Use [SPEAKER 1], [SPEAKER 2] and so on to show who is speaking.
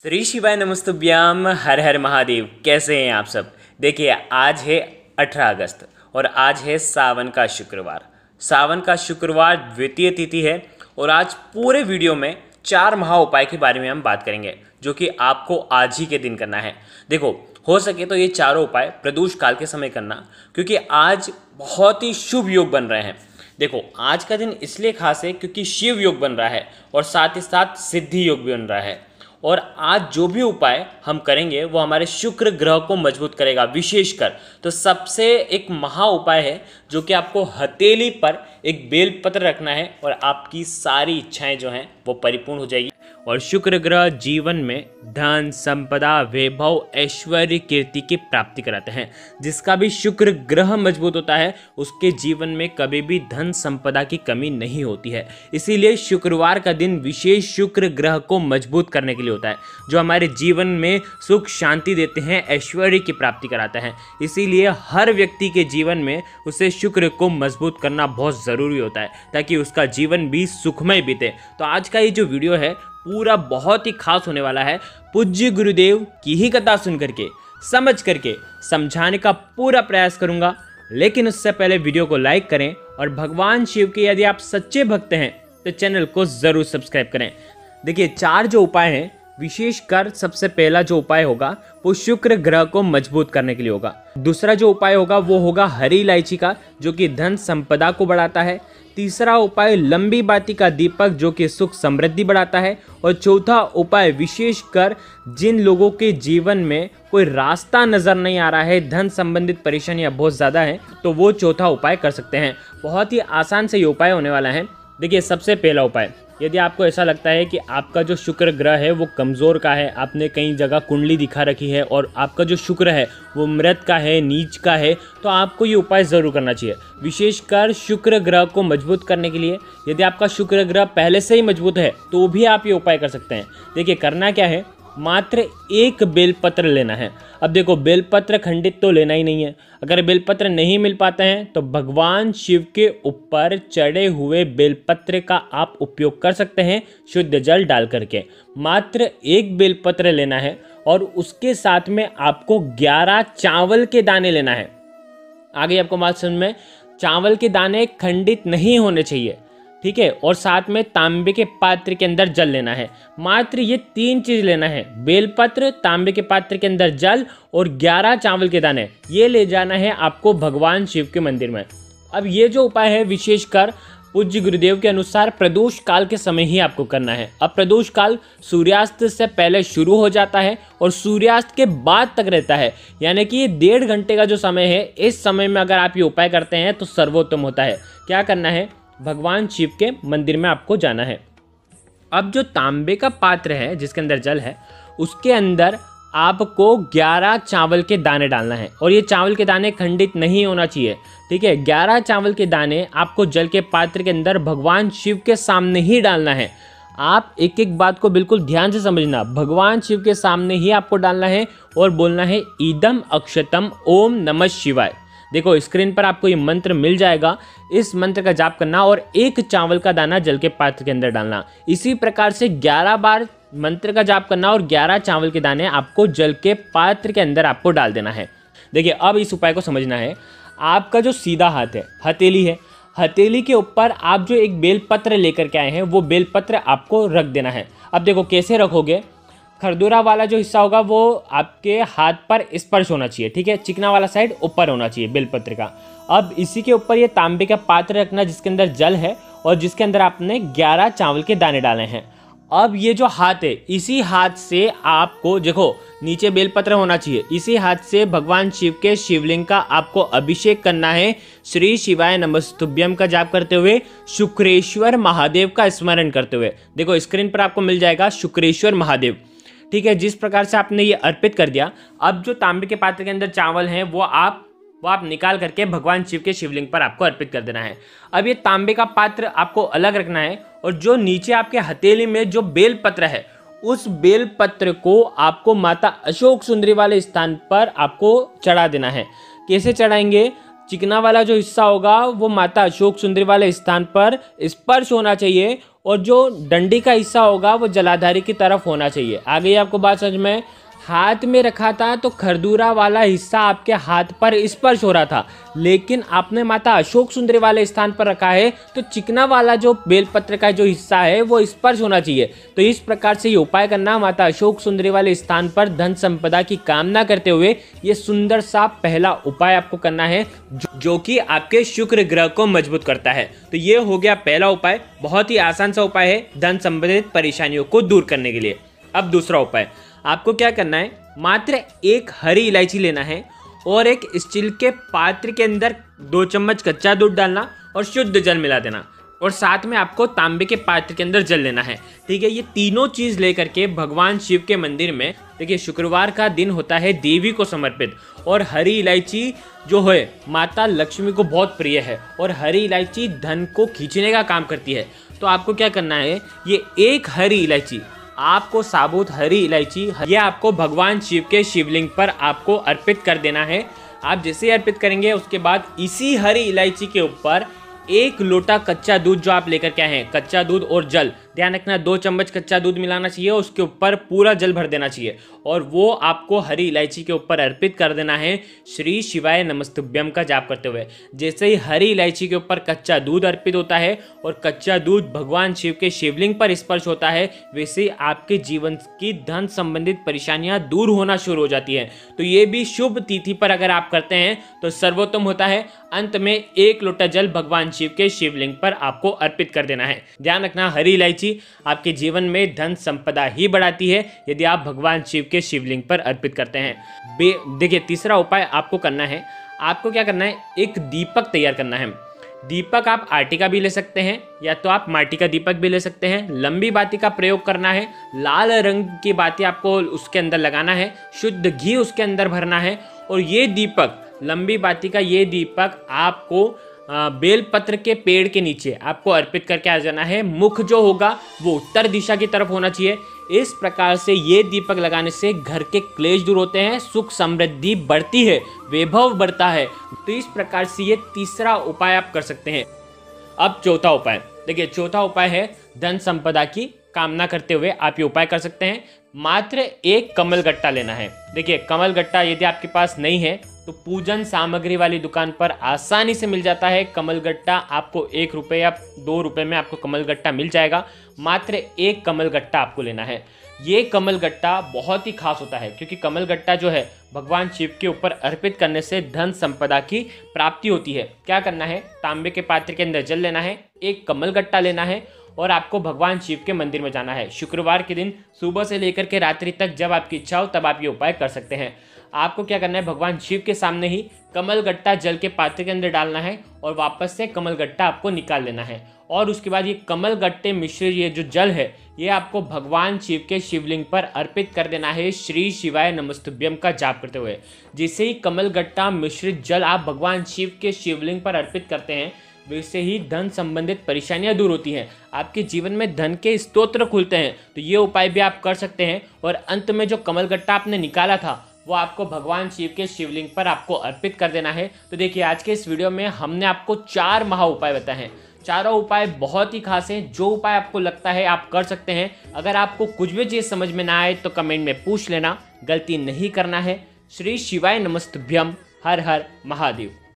[SPEAKER 1] श्री शिवाय नमस्तुभ्याम। हर हर महादेव। कैसे हैं आप सब। देखिए आज है 18 अगस्त और आज है सावन का शुक्रवार। सावन का शुक्रवार द्वितीय तिथि है और आज पूरे वीडियो में 4 महा उपाय के बारे में हम बात करेंगे जो कि आपको आज ही के दिन करना है। देखो हो सके तो ये चारों उपाय प्रदोष काल के समय करना, क्योंकि आज बहुत ही शुभ योग बन रहे हैं। देखो आज का दिन इसलिए खास है क्योंकि शिव योग बन रहा है और साथ ही साथ सिद्धि योग भी बन रहा है। और आज जो भी उपाय हम करेंगे वो हमारे शुक्र ग्रह को मजबूत करेगा विशेषकर। तो सबसे एक महा उपाय है जो कि आपको हथेली पर एक बेलपत्र रखना है और आपकी सारी इच्छाएं जो हैं वो परिपूर्ण हो जाएगी। और शुक्र ग्रह जीवन में धन, संपदा, वैभव, ऐश्वर्य, कीर्ति की प्राप्ति कराते हैं। जिसका भी शुक्र ग्रह मजबूत होता है उसके जीवन में कभी भी धन संपदा की कमी नहीं होती है। इसीलिए शुक्रवार का दिन विशेष शुक्र ग्रह को मजबूत करने के लिए होता है, जो हमारे जीवन में सुख शांति देते हैं, ऐश्वर्य की प्राप्ति कराता है। इसीलिए हर व्यक्ति के जीवन में उसे शुक्र को मजबूत करना बहुत ज़रूरी होता है ताकि उसका जीवन भी सुखमय बीते। तो आज का ये जो वीडियो है पूरा बहुत ही खास होने वाला है। पूज्य गुरुदेव की ही कथा सुन करके समझ करके समझाने का पूरा प्रयास करूंगा, लेकिन उससे पहले वीडियो को लाइक करें और भगवान शिव के यदि आप सच्चे भक्त हैं तो चैनल को ज़रूर सब्सक्राइब करें। देखिए 4 जो उपाय हैं, विशेषकर सबसे पहला जो उपाय होगा वो शुक्र ग्रह को मजबूत करने के लिए होगा। दूसरा जो उपाय होगा वो होगा हरी इलायची का, जो कि धन संपदा को बढ़ाता है। तीसरा उपाय लंबी बाती का दीपक, जो कि सुख समृद्धि बढ़ाता है। और चौथा उपाय विशेषकर जिन लोगों के जीवन में कोई रास्ता नज़र नहीं आ रहा है, धन संबंधित परेशानियां बहुत ज़्यादा हैं, तो वो चौथा उपाय कर सकते हैं। बहुत ही आसान से ये उपाय होने वाला है। देखिए सबसे पहला उपाय, यदि आपको ऐसा लगता है कि आपका जो शुक्र ग्रह है वो कमज़ोर का है, आपने कई जगह कुंडली दिखा रखी है और आपका जो शुक्र है वो मृत का है, नीच का है, तो आपको ये उपाय ज़रूर करना चाहिए। विशेषकर शुक्र ग्रह को मजबूत करने के लिए यदि आपका शुक्र ग्रह पहले से ही मजबूत है तो भी आप ये उपाय कर सकते हैं। देखिए करना क्या है, मात्र 1 बेलपत्र लेना है। अब देखो बेलपत्र खंडित तो लेना ही नहीं है। अगर बेलपत्र नहीं मिल पाते हैं तो भगवान शिव के ऊपर चढ़े हुए बेलपत्र का आप उपयोग कर सकते हैं शुद्ध जल डाल करके। मात्र 1 बेलपत्र लेना है और उसके साथ में आपको 11 चावल के दाने लेना है। आगे आपको बात समझ में, चावल के दाने खंडित नहीं होने चाहिए, ठीक है। और साथ में तांबे के पात्र के अंदर जल लेना है। मात्र ये 3 चीज लेना है, बेलपत्र, तांबे के पात्र के अंदर जल और 11 चावल के दाने। ये ले जाना है आपको भगवान शिव के मंदिर में। अब ये जो उपाय है विशेषकर पूज्य गुरुदेव के अनुसार प्रदोष काल के समय ही आपको करना है। अब प्रदोष काल सूर्यास्त से पहले शुरू हो जाता है और सूर्यास्त के बाद तक रहता है, यानी कि ये 1.5 घंटे का जो समय है, इस समय में अगर आप ये उपाय करते हैं तो सर्वोत्तम होता है। क्या करना है, भगवान शिव के मंदिर में आपको जाना है। अब जो तांबे का पात्र है जिसके अंदर जल है उसके अंदर आपको 11 चावल के दाने डालना है और ये चावल के दाने खंडित नहीं होना चाहिए, ठीक है। 11 चावल के दाने आपको जल के पात्र के अंदर भगवान शिव के सामने ही डालना है। आप एक एक बात को बिल्कुल ध्यान से समझना, भगवान शिव के सामने ही आपको डालना है और बोलना है ईदम अक्षतम ओम नमः शिवाय। देखो स्क्रीन पर आपको ये मंत्र मिल जाएगा, इस मंत्र का जाप करना और 1 चावल का दाना जल के पात्र के अंदर डालना। इसी प्रकार से 11 बार मंत्र का जाप करना और 11 चावल के दाने आपको जल के पात्र के अंदर आपको डाल देना है। देखिए अब इस उपाय को समझना है। आपका जो सीधा हाथ है, हथेली है, हथेली के ऊपर आप जो एक बेलपत्र लेकर के आए हैं वो बेलपत्र आपको रख देना है। अब देखो कैसे रखोगे, खरदूरा वाला जो हिस्सा होगा वो आपके हाथ पर स्पर्श होना चाहिए, ठीक है। चिकना वाला साइड ऊपर होना चाहिए बेलपत्र का। अब इसी के ऊपर ये तांबे का पात्र रखना जिसके अंदर जल है और जिसके अंदर आपने 11 चावल के दाने डाले हैं। अब ये जो हाथ है, इसी हाथ से आपको देखो नीचे बेलपत्र होना चाहिए, इसी हाथ से भगवान शिव के शिवलिंग का आपको अभिषेक करना है। श्री शिवाय नमस्तुभ्यम का जाप करते हुए, शुक्रेश्वर महादेव का स्मरण करते हुए। देखो स्क्रीन पर आपको मिल जाएगा शुक्रेश्वर महादेव, ठीक है। जिस प्रकार से आपने ये अर्पित कर दिया, अब जो तांबे के पात्र के अंदर चावल हैं वो आप निकाल करके भगवान शिव के शिवलिंग पर आपको अर्पित कर देना है। अब ये तांबे का पात्र आपको अलग रखना है और जो नीचे आपके हथेली में जो बेलपत्र है उस बेलपत्र को आपको माता अशोक सुंदरी वाले स्थान पर आपको चढ़ा देना है। कैसे चढ़ाएंगे, चिकना वाला जो हिस्सा होगा वो माता अशोक सुंदरी वाले स्थान पर स्पर्श होना चाहिए और जो डंडी का हिस्सा होगा वो जलाधारी की तरफ होना चाहिए। आगे आपको बात समझ में, हाथ में रखा था तो खरदूरा वाला हिस्सा आपके हाथ पर स्पर्श हो रहा था, लेकिन आपने माता अशोक सुंदरी वाले स्थान पर रखा है तो चिकना वाला जो बेलपत्र का जो हिस्सा है वो स्पर्श होना चाहिए। तो इस प्रकार से ये उपाय करना माता अशोक सुंदरी वाले स्थान पर धन संपदा की कामना करते हुए ये सुंदर सा पहला उपाय आपको करना है जो कि आपके शुक्र ग्रह को मजबूत करता है। तो ये हो गया पहला उपाय, बहुत ही आसान सा उपाय है धन संबंधित परेशानियों को दूर करने के लिए। अब दूसरा उपाय, आपको क्या करना है, मात्र एक हरी इलायची लेना है और एक स्टील के पात्र के अंदर 2 चम्मच कच्चा दूध डालना और शुद्ध जल मिला देना, और साथ में आपको तांबे के पात्र के अंदर जल लेना है। ठीक है, ये तीनों चीज़ लेकर के भगवान शिव के मंदिर में, देखिए शुक्रवार का दिन होता है देवी को समर्पित, और हरी इलायची जो है माता लक्ष्मी को बहुत प्रिय है और हरी इलायची धन को खींचने का काम करती है। तो आपको क्या करना है, ये एक हरी इलायची, आपको साबुत हरी इलायची ये आपको भगवान शिव के शिवलिंग पर आपको अर्पित कर देना है। आप जैसे ही अर्पित करेंगे उसके बाद इसी हरी इलायची के ऊपर 1 लोटा कच्चा दूध जो आप लेकर के आए हैं, कच्चा दूध और जल, ध्यान रखना 2 चम्मच कच्चा दूध मिलाना चाहिए, उसके ऊपर पूरा जल भर देना चाहिए और वो आपको हरी इलायची के ऊपर अर्पित कर देना है श्री शिवाय नमस्तुभ्यम का जाप करते हुए। जैसे ही हरी इलायची के ऊपर कच्चा दूध अर्पित होता है और कच्चा दूध भगवान शिव के शिवलिंग पर स्पर्श होता है, वैसे ही आपके जीवन की धन संबंधित परेशानियां दूर होना शुरू हो जाती है। तो ये भी शुभ तिथि पर अगर आप करते हैं तो सर्वोत्तम होता है। अंत में 1 लोटा जल भगवान शिव के शिवलिंग पर आपको अर्पित कर देना है। ध्यान रखना हरी इलायची आपके जीवन में धन संपदा ही बढ़ाती है यदि आप भगवान शिव के शिवलिंग पर अर्पित करते हैं। देखिए तीसरा उपाय आपको करना है, आपको क्या करना है, एक दीपक तैयार करना है। दीपक आप आटे का भी ले सकते हैं या तो आप माटी का दीपक भी ले सकते हैं। लंबी बाती का प्रयोग करना है, लाल रंग की बाती आपको उसके अंदर लगाना है, शुद्ध घी उसके अंदर भरना है और ये दीपक, लंबी बाती का ये दीपक आपको बेलपत्र के पेड़ के नीचे आपको अर्पित करके आ जाना है। मुख जो होगा वो उत्तर दिशा की तरफ होना चाहिए। इस प्रकार से ये दीपक लगाने से घर के क्लेश दूर होते हैं, सुख समृद्धि बढ़ती है, वैभव बढ़ता है। तो इस प्रकार से ये तीसरा उपाय आप कर सकते हैं। अब चौथा उपाय, देखिए चौथा उपाय है धन संपदा की कामना करते हुए आप ये उपाय कर सकते हैं। मात्र 1 कमल गट्टा लेना है। देखिए कमल गट्टा यदि आपके पास नहीं है तो पूजन सामग्री वाली दुकान पर आसानी से मिल जाता है। कमल गट्टा आपको 1 रुपये या 2 रुपये में आपको कमल गट्टा मिल जाएगा। मात्र 1 कमल गट्टा आपको लेना है। ये कमल गट्टा बहुत ही खास होता है क्योंकि कमल गट्टा जो है भगवान शिव के ऊपर अर्पित करने से धन संपदा की प्राप्ति होती है। क्या करना है, तांबे के पात्र के अंदर जल लेना है, 1 कमल गट्टा लेना है और आपको भगवान शिव के मंदिर में जाना है। शुक्रवार के दिन सुबह से लेकर के रात्रि तक जब आपकी इच्छा हो तब आप ये उपाय कर सकते हैं। आपको क्या करना है, भगवान शिव के सामने ही कमल गट्टा जल के पात्र के अंदर डालना है और वापस से कमल गट्टा आपको निकाल लेना है और उसके बाद ये कमल गट्टे मिश्रित ये जो जल है ये आपको भगवान शिव के शिवलिंग पर अर्पित कर देना है श्री शिवाय नमस्तुभ्यम का जाप करते हुए। जिससे ही कमल गट्टा मिश्रित जल आप भगवान शिव के शिवलिंग पर अर्पित करते हैं वैसे ही धन संबंधित परेशानियां दूर होती हैं, आपके जीवन में धन के स्तोत्र खुलते हैं। तो ये उपाय भी आप कर सकते हैं और अंत में जो कमल गट्टा आपने निकाला था वो आपको भगवान शिव के शिवलिंग पर आपको अर्पित कर देना है। तो देखिए आज के इस वीडियो में हमने आपको 4 महा उपाय बताए हैं। चारों उपाय बहुत ही खास हैं। जो उपाय आपको लगता है आप कर सकते हैं। अगर आपको कुछ भी चीज़ समझ में ना आए तो कमेंट में पूछ लेना, गलती नहीं करना है। श्री शिवाय नमस्तुभ्यम। हर हर महादेव।